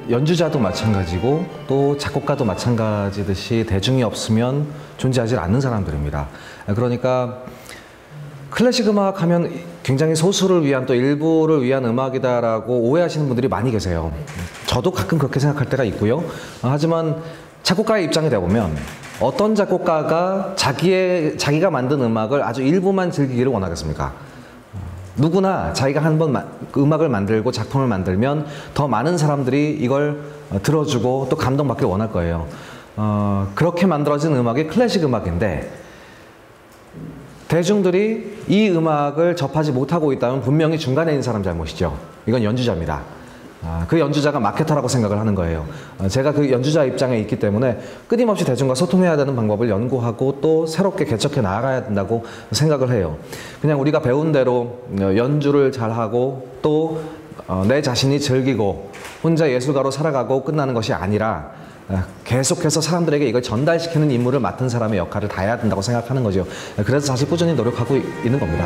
연주자도 마찬가지고 또 작곡가도 마찬가지듯이 대중이 없으면 존재하지 않는 사람들입니다. 그러니까 클래식 음악 하면 굉장히 소수를 위한 또 일부를 위한 음악이다라고 오해하시는 분들이 많이 계세요. 저도 가끔 그렇게 생각할 때가 있고요. 하지만 작곡가의 입장에 되어보면 어떤 작곡가가 자기가 만든 음악을 아주 일부만 즐기기를 원하겠습니까? 누구나 자기가 한번 음악을 만들고 작품을 만들면 더 많은 사람들이 이걸 들어주고 또 감동받길 원할 거예요. 그렇게 만들어진 음악이 클래식 음악인데 대중들이 이 음악을 접하지 못하고 있다면 분명히 중간에 있는 사람 잘못이죠. 이건 연주자입니다. 그 연주자가 마케터라고 생각을 하는 거예요. 제가 그 연주자 입장에 있기 때문에 끊임없이 대중과 소통해야 되는 방법을 연구하고 또 새롭게 개척해 나아가야 된다고 생각을 해요. 그냥 우리가 배운 대로 연주를 잘하고 또 내 자신이 즐기고 혼자 예술가로 살아가고 끝나는 것이 아니라 계속해서 사람들에게 이걸 전달시키는 임무를 맡은 사람의 역할을 다 해야 된다고 생각하는 거죠. 그래서 사실 꾸준히 노력하고 있는 겁니다.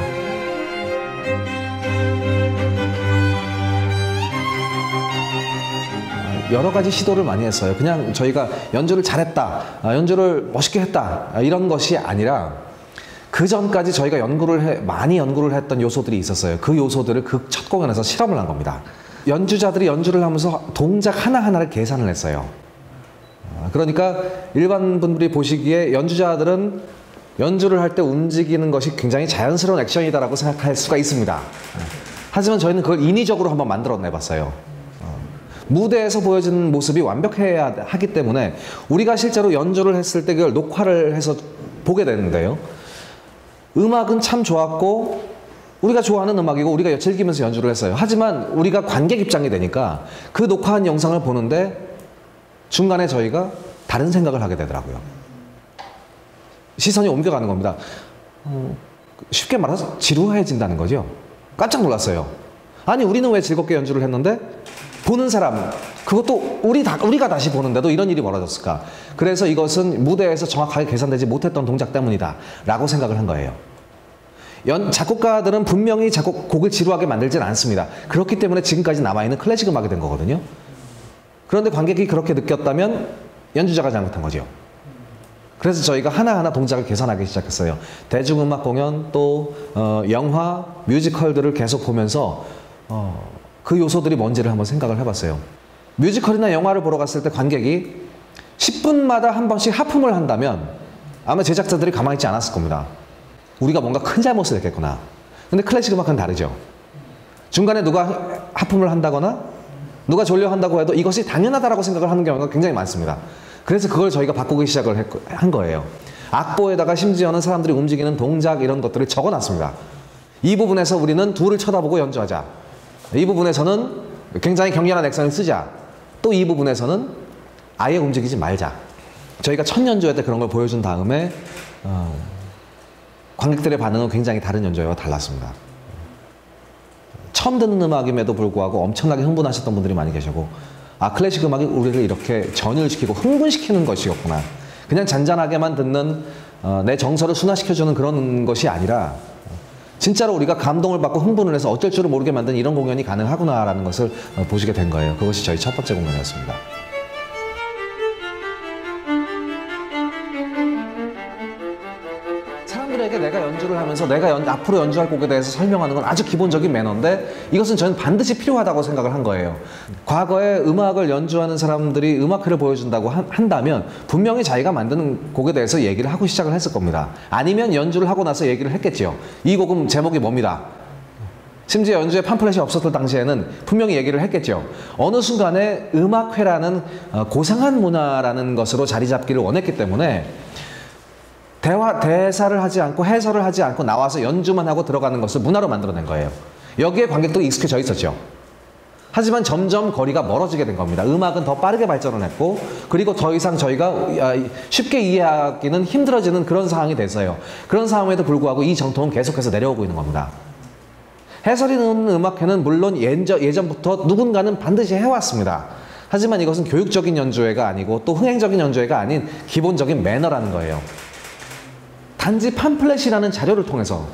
여러 가지 시도를 많이 했어요. 그냥 저희가 연주를 잘했다, 연주를 멋있게 했다 이런 것이 아니라 그 전까지 저희가 많이 연구를 했던 요소들이 있었어요. 그 요소들을 그 첫 공연에서 실험을 한 겁니다. 연주자들이 연주를 하면서 동작 하나하나를 계산을 했어요. 그러니까 일반 분들이 보시기에 연주자들은 연주를 할 때 움직이는 것이 굉장히 자연스러운 액션이다라고 생각할 수가 있습니다. 하지만 저희는 그걸 인위적으로 한번 만들어내봤어요. 무대에서 보여지는 모습이 완벽해야 하기 때문에 우리가 실제로 연주를 했을 때 그걸 녹화를 해서 보게 되는데요. 음악은 참 좋았고 우리가 좋아하는 음악이고 우리가 즐기면서 연주를 했어요. 하지만 우리가 관객 입장이 되니까 그 녹화한 영상을 보는데 중간에 저희가 다른 생각을 하게 되더라고요. 시선이 옮겨가는 겁니다. 쉽게 말해서 지루해진다는 거죠. 깜짝 놀랐어요. 아니 우리는 왜 즐겁게 연주를 했는데 보는 사람, 그것도 우리가 다시 보는데도 이런 일이 벌어졌을까? 그래서 이것은 무대에서 정확하게 계산되지 못했던 동작 때문이다 라고 생각을 한 거예요. 작곡가들은 분명히 곡을 지루하게 만들진 않습니다. 그렇기 때문에 지금까지 남아있는 클래식 음악이 된 거거든요. 그런데 관객이 그렇게 느꼈다면 연주자가 잘못한 거죠. 그래서 저희가 하나하나 동작을 계산하기 시작했어요. 대중음악 공연 또 영화, 뮤지컬들을 계속 보면서 그 요소들이 뭔지를 한번 생각을 해봤어요. 뮤지컬이나 영화를 보러 갔을 때 관객이 10분마다 한 번씩 하품을 한다면 아마 제작자들이 가만히 있지 않았을 겁니다. 우리가 뭔가 큰 잘못을 했겠구나. 근데 클래식 음악은 다르죠. 중간에 누가 하품을 한다거나 누가 졸려한다고 해도 이것이 당연하다라고 생각을 하는 경우가 굉장히 많습니다. 그래서 그걸 저희가 바꾸기 시작을 한 거예요. 악보에다가 심지어는 사람들이 움직이는 동작 이런 것들을 적어놨습니다. 이 부분에서 우리는 둘을 쳐다보고 연주하자. 이 부분에서는 굉장히 격렬한 액션을 쓰자. 또 이 부분에서는 아예 움직이지 말자. 저희가 첫 연주회 때 그런 걸 보여준 다음에 관객들의 반응은 굉장히 다른 연주회와 달랐습니다. 처음 듣는 음악임에도 불구하고 엄청나게 흥분하셨던 분들이 많이 계시고 클래식 음악이 우리를 이렇게 전율시키고 흥분시키는 것이었구나. 그냥 잔잔하게만 듣는 내 정서를 순화시켜주는 그런 것이 아니라 진짜로 우리가 감동을 받고 흥분을 해서 어쩔 줄을 모르게 만든 이런 공연이 가능하구나라는 것을 보시게 된 거예요. 그것이 저희 첫 번째 공연이었습니다. 사람들에게 내가 연주를 하면서 내가 앞으로 연주할 곡에 대해서 설명하는 건 아주 기본적인 매너인데 이것은 저는 반드시 필요하다고 생각을 한 거예요. 과거에 음악을 연주하는 사람들이 음악회를 보여준다고 한다면 분명히 자기가 만드는 곡에 대해서 얘기를 하고 시작을 했을 겁니다. 아니면 연주를 하고 나서 얘기를 했겠죠. 이 곡은 제목이 뭡니다. 심지어 연주에 팜플렛이 없었을 당시에는 분명히 얘기를 했겠죠. 어느 순간에 음악회라는 고상한 문화라는 것으로 자리 잡기를 원했기 때문에 대사를 하지 않고 해설을 하지 않고 나와서 연주만 하고 들어가는 것을 문화로 만들어낸 거예요. 여기에 관객들이 익숙해져 있었죠. 하지만 점점 거리가 멀어지게 된 겁니다. 음악은 더 빠르게 발전을 했고 그리고 더 이상 저희가 쉽게 이해하기는 힘들어지는 그런 상황이 됐어요. 그런 상황에도 불구하고 이 정통은 계속해서 내려오고 있는 겁니다. 해설이 나오는 음악회는 물론 예전부터 누군가는 반드시 해왔습니다. 하지만 이것은 교육적인 연주회가 아니고 또 흥행적인 연주회가 아닌 기본적인 매너라는 거예요. 단지 팜플렛이라는 자료를 통해서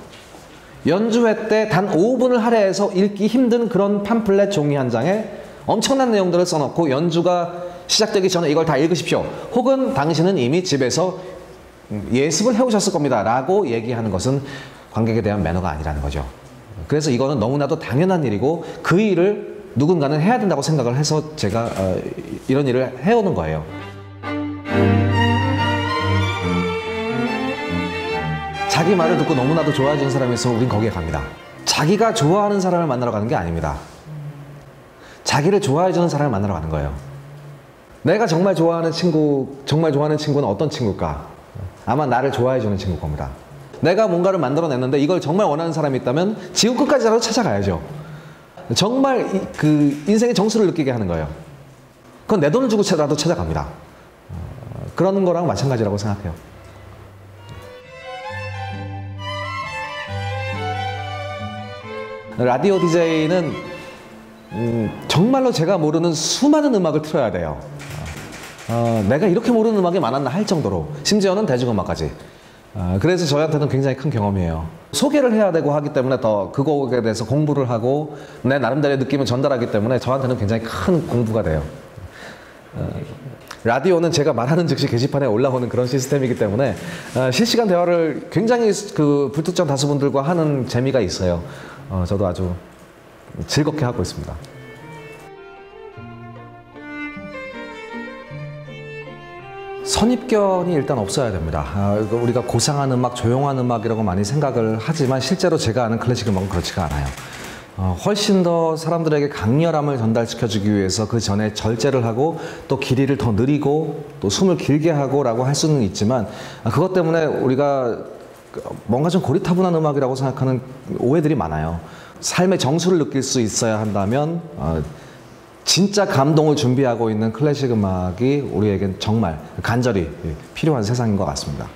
연주회 때 단 5분을 할애해서 읽기 힘든 그런 팜플렛 종이 한 장에 엄청난 내용들을 써놓고 연주가 시작되기 전에 이걸 다 읽으십시오. 혹은 당신은 이미 집에서 예습을 해오셨을 겁니다. 라고 얘기하는 것은 관객에 대한 매너가 아니라는 거죠. 그래서 이거는 너무나도 당연한 일이고 그 일을 누군가는 해야 된다고 생각을 해서 제가 이런 일을 해오는 거예요. 자기 말을 듣고 너무나도 좋아해 주는 사람이 있으면 우린 거기에 갑니다. 자기가 좋아하는 사람을 만나러 가는 게 아닙니다. 자기를 좋아해 주는 사람을 만나러 가는 거예요. 내가 정말 좋아하는 친구는 어떤 친구일까? 아마 나를 좋아해 주는 친구일 겁니다. 내가 뭔가를 만들어냈는데 이걸 정말 원하는 사람이 있다면 지구 끝까지라도 찾아가야죠. 정말 그 인생의 정수를 느끼게 하는 거예요. 그건 내 돈을 주고라도 찾아갑니다. 그런 거랑 마찬가지라고 생각해요. 라디오 DJ는 정말로 제가 모르는 수많은 음악을 틀어야 돼요. 내가 이렇게 모르는 음악이 많았나 할 정도로, 심지어는 대중음악까지. 그래서 저희한테는 굉장히 큰 경험이에요. 소개를 해야 되고 하기 때문에 더 그 곡에 대해서 공부를 하고 내 나름대로의 느낌을 전달하기 때문에 저한테는 굉장히 큰 공부가 돼요. 라디오는 제가 말하는 즉시 게시판에 올라오는 그런 시스템이기 때문에 실시간 대화를 굉장히 그 불특정 다수분들과 하는 재미가 있어요. 저도 아주 즐겁게 하고 있습니다. 선입견이 일단 없어야 됩니다. 우리가 고상한 음악, 조용한 음악이라고 많이 생각을 하지만 실제로 제가 아는 클래식 음악은 그렇지가 않아요. 훨씬 더 사람들에게 강렬함을 전달시켜주기 위해서 그 전에 절제를 하고 또 길이를 더 느리고 또 숨을 길게 하고 라고 할 수는 있지만 그것 때문에 우리가 뭔가 좀 고리타분한 음악이라고 생각하는 오해들이 많아요. 삶의 정수를 느낄 수 있어야 한다면 진짜 감동을 준비하고 있는 클래식 음악이 우리에겐 정말 간절히 필요한 세상인 것 같습니다.